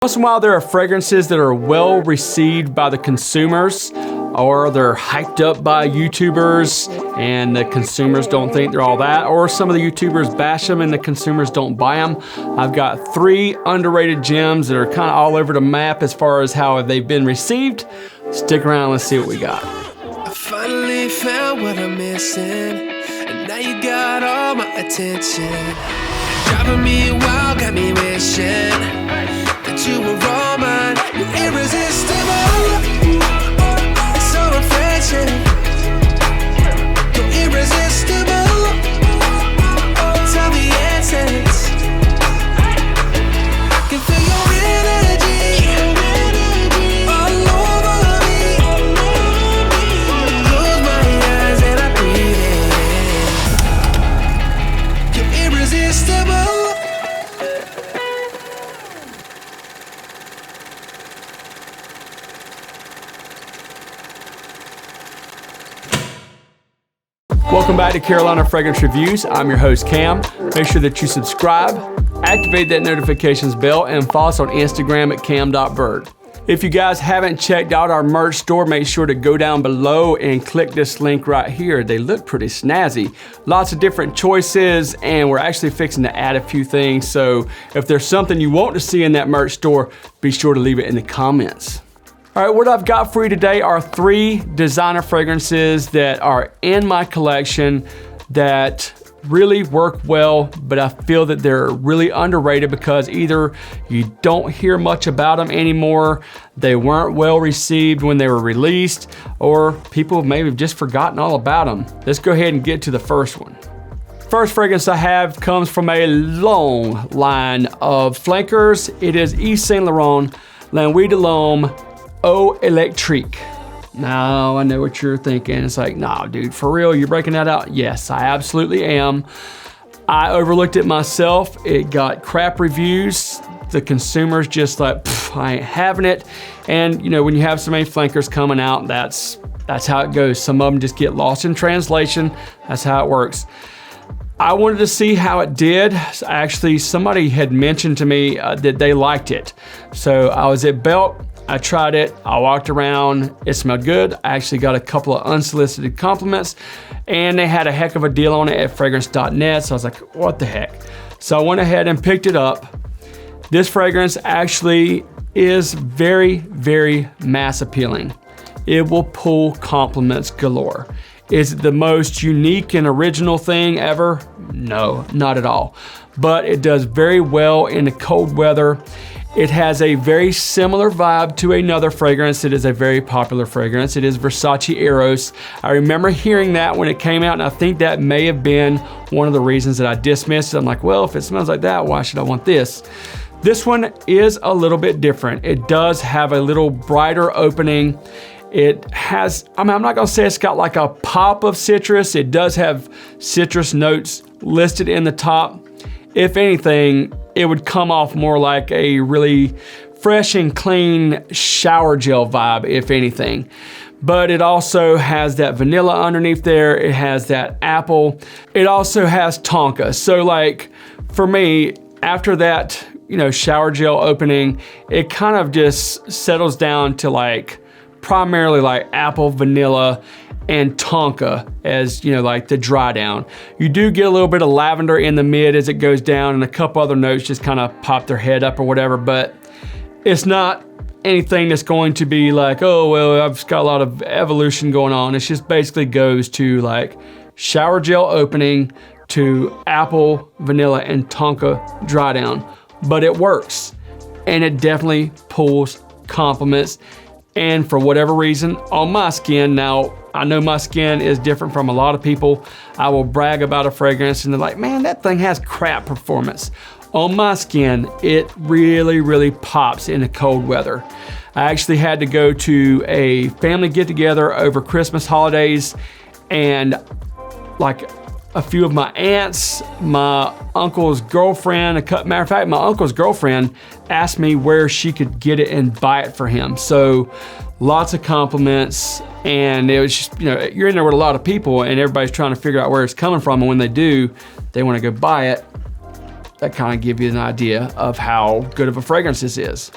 Once in a while there are fragrances that are well received by the consumers, or they're hyped up by YouTubers and the consumers don't think they're all that, or some of the YouTubers bash them and the consumers don't buy them. I've got 3 underrated gems that are kind of all over the map as far as how they've been received. Stick around, let's see what we got. I finally found what I'm missing, and now you got all my attention. Driving me wild, got me wishing that you were all mine. You're irresistible, so refreshing. You're irresistible, tell the essence. Can feel your energy all over me. Close my eyes and I breathe in. You're irresistible. Welcome back to Carolina Fragrance Reviews. I'm your host, Cam. Make sure that you subscribe, activate that notifications bell, and follow us on Instagram at cam.byrd. If you guys haven't checked out our merch store, make sure to go down below and click this link right here. They look pretty snazzy. Lots of different choices, and we're actually fixing to add a few things. So if there's something you want to see in that merch store, be sure to leave it in the comments. All right, what I've got for you today are 3 designer fragrances that are in my collection that really work well, but I feel that they're really underrated because either you don't hear much about them anymore, they weren't well received when they were released, or people maybe have just forgotten all about them. Let's go ahead and get to the first one. First fragrance I have comes from a long line of flankers. It is Yves Saint Laurent L'Envie de l'Homme Eau Electrique. Now, I know what you're thinking. It's like, nah, dude, for real, you're breaking that out? Yes, I absolutely am. I overlooked it myself. It got crap reviews. The consumers just like, I ain't having it. And you know, when you have so many flankers coming out, that's how it goes. Some of them just get lost in translation. That's how it works. I wanted to see how it did. Actually, somebody had mentioned to me that they liked it. So I was at Belk. I tried it, I walked around, it smelled good. I actually got a couple of unsolicited compliments, and they had a heck of a deal on it at fragrance.net, so I was like, what the heck? So I went ahead and picked it up. This fragrance actually is very, very mass appealing. It will pull compliments galore. Is it the most unique and original thing ever? No, not at all. But it does very well in the cold weather. It has a very similar vibe to another fragrance. It is a very popular fragrance. It is Versace Eros. I remember hearing that when it came out, and I think that may have been one of the reasons that I dismissed it. I'm like, well, if it smells like that, why should I want this? This one is a little bit different. It does have a little brighter opening. It has, I'm not gonna say it's got like a pop of citrus. It does have citrus notes listed in the top. If anything, it would come off more like a really fresh and clean shower gel vibe, if anything. But it also has that vanilla underneath there. It has that apple. It also has tonka. So like for me, after that, you know, shower gel opening, it kind of just settles down to like primarily like apple, vanilla, and tonka as, you know, like the dry down. You do get a little bit of lavender in the mid as it goes down, and a couple other notes just kind of pop their head up or whatever, but it's not anything that's going to be like, oh, well, I've just got a lot of evolution going on. It just basically goes to like shower gel opening to apple, vanilla, and tonka dry down. But it works, and it definitely pulls compliments. And for whatever reason, on my skin, now I know my skin is different from a lot of people. I will brag about a fragrance and they're like, man, that thing has crap performance. On my skin, it really, really pops in the cold weather. I actually had to go to a family get-together over Christmas holidays, and like a few of my aunts, my uncle's girlfriend, matter of fact, my uncle's girlfriend asked me where she could get it and buy it for him. So lots of compliments, and it was just, you know, you're in there with a lot of people and everybody's trying to figure out where it's coming from, and when they do, they want to go buy it. That kind of gives you an idea of how good of a fragrance this is.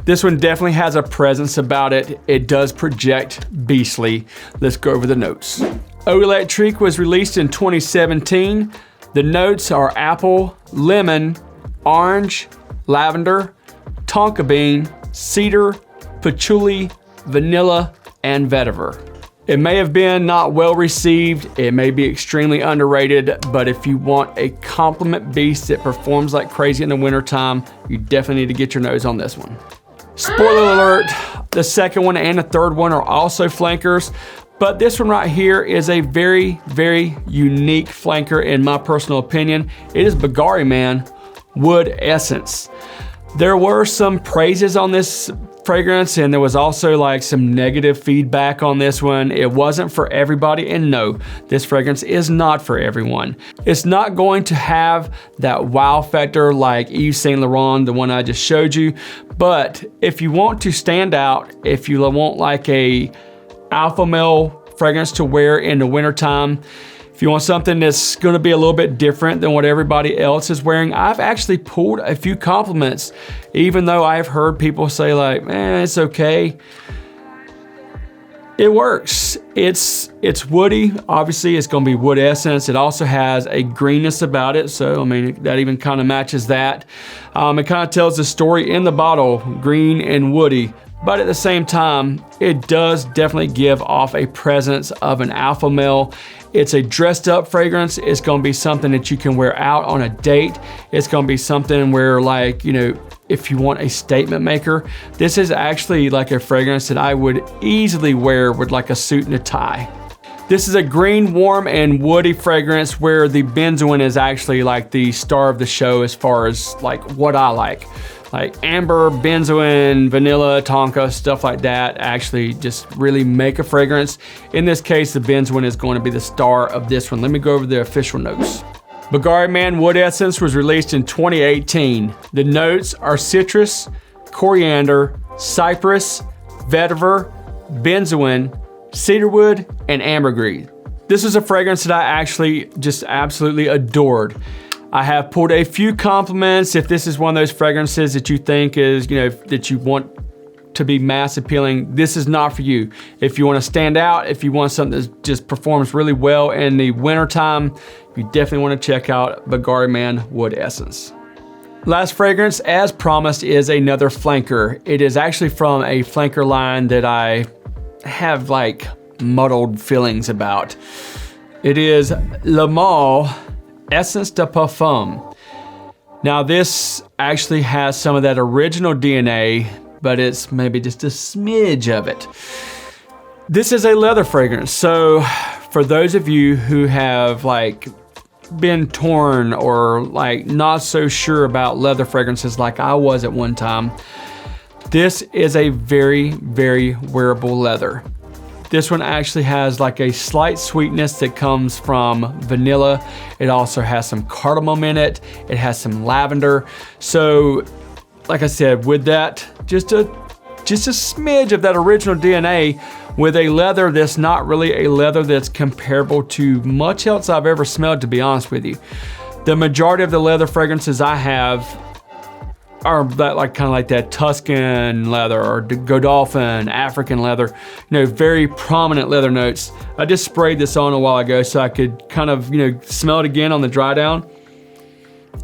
This one definitely has a presence about it. It does project beastly. Let's go over the notes. Eau Electrique was released in 2017. The notes are apple, lemon, orange, lavender, tonka bean, cedar, patchouli, vanilla, and vetiver. It may have been not well received, it may be extremely underrated, but if you want a compliment beast that performs like crazy in the wintertime, you definitely need to get your nose on this one. Spoiler alert, the second one and the third one are also flankers, but this one right here is a very, very unique flanker in my personal opinion. It is Bulgari Man Wood Essence. There were some praises on this fragrance, and there was also like some negative feedback on this one. It wasn't for everybody, and no, this fragrance is not for everyone. It's not going to have that wow factor like Yves Saint Laurent, the one I just showed you, but if you want to stand out, if you want like a alpha male fragrance to wear in the wintertime, if you want something that's gonna be a little bit different than what everybody else is wearing, I've actually pulled a few compliments, even though I've heard people say like, man, it's okay. It works. It's woody. Obviously, it's gonna be wood essence. It also has a greenness about it. So, I mean, that even kind of matches that. It kind of tells the story in the bottle, green and woody. But at the same time, it does definitely give off a presence of an alpha male. It's a dressed up fragrance. It's gonna be something that you can wear out on a date. It's gonna be something where, like, you know, if you want a statement maker, this is actually like a fragrance that I would easily wear with like a suit and a tie. This is a green, warm, and woody fragrance where the benzoin is actually like the star of the show as far as like what I like. Like amber, benzoin, vanilla, tonka, stuff like that actually just really make a fragrance. In this case, the benzoin is going to be the star of this one. Let me go over the official notes. Bulgari Man Wood Essence was released in 2018. The notes are citrus, coriander, cypress, vetiver, benzoin, cedarwood, and ambergris. This is a fragrance that I actually just absolutely adored. I have pulled a few compliments. If this is one of those fragrances that you think is, you know, that you want to be mass appealing, this is not for you. If you want to stand out, if you want something that just performs really well in the wintertime, you definitely want to check out Bulgari Man Wood Essence. Last fragrance, as promised, is another flanker. It is actually from a flanker line that I have like muddled feelings about. It is Maul Essence de Parfum. Now this actually has some of that original DNA, but it's maybe just a smidge of it. This is a leather fragrance. So for those of you who have like been torn or like not so sure about leather fragrances like I was at one time, this is a very, very wearable leather. This one actually has like a slight sweetness that comes from vanilla. It also has some cardamom in it. It has some lavender. So, like I said, with that, just a smidge of that original DNA with a leather that's not really a leather that's comparable to much else I've ever smelled, to be honest with you. The majority of the leather fragrances I have are that like kind of like that Tuscan leather or Godolphin, African leather, you know, very prominent leather notes. I just sprayed this on a while ago so I could kind of, you know, smell it again on the dry down.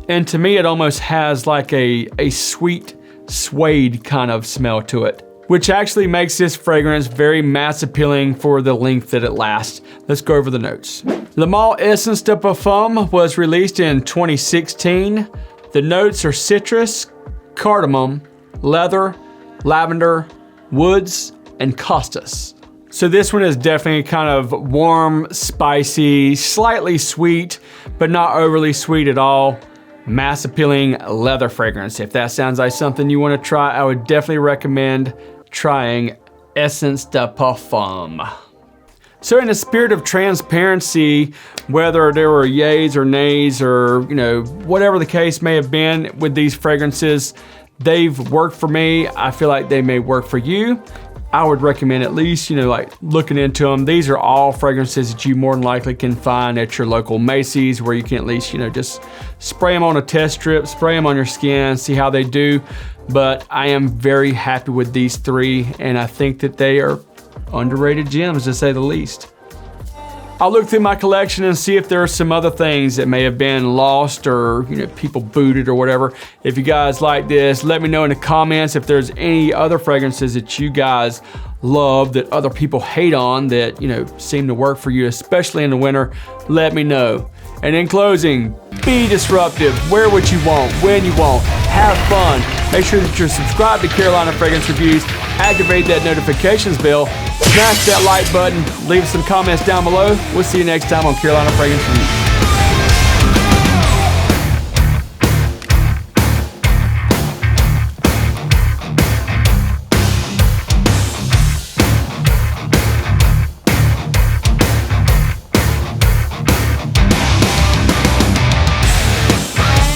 And to me, it almost has like a sweet suede kind of smell to it, which actually makes this fragrance very mass appealing for the length that it lasts. Let's go over the notes. Le Maul Essence de Parfum was released in 2016. The notes are citrus, cardamom, leather, lavender, woods, and costus. So this one is definitely kind of warm, spicy, slightly sweet, but not overly sweet at all. Mass appealing leather fragrance. If that sounds like something you want to try, I would definitely recommend trying Essence de Parfum. So in the spirit of transparency, whether there were yays or nays or, you know, whatever the case may have been with these fragrances, they've worked for me. I feel like they may work for you. I would recommend at least, you know, like looking into them. These are all fragrances that you more than likely can find at your local Macy's, where you can at least, you know, just spray them on a test strip, spray them on your skin, see how they do. but I am very happy with these three, and I think that they are underrated gems, to say the least. I'll look through my collection and see if there are some other things that may have been lost or people booted or whatever. If you guys like this, let me know in the comments if there's any other fragrances that you guys love that other people hate on that seem to work for you, especially in the winter. Let me know. And in closing, be disruptive. Wear what you want, when you want. Have fun. Make sure that you're subscribed to Carolina Fragrance Reviews. Activate that notifications bell. Smash that like button. Leave some comments down below. We'll see you next time on Carolina Fragrance Reviews.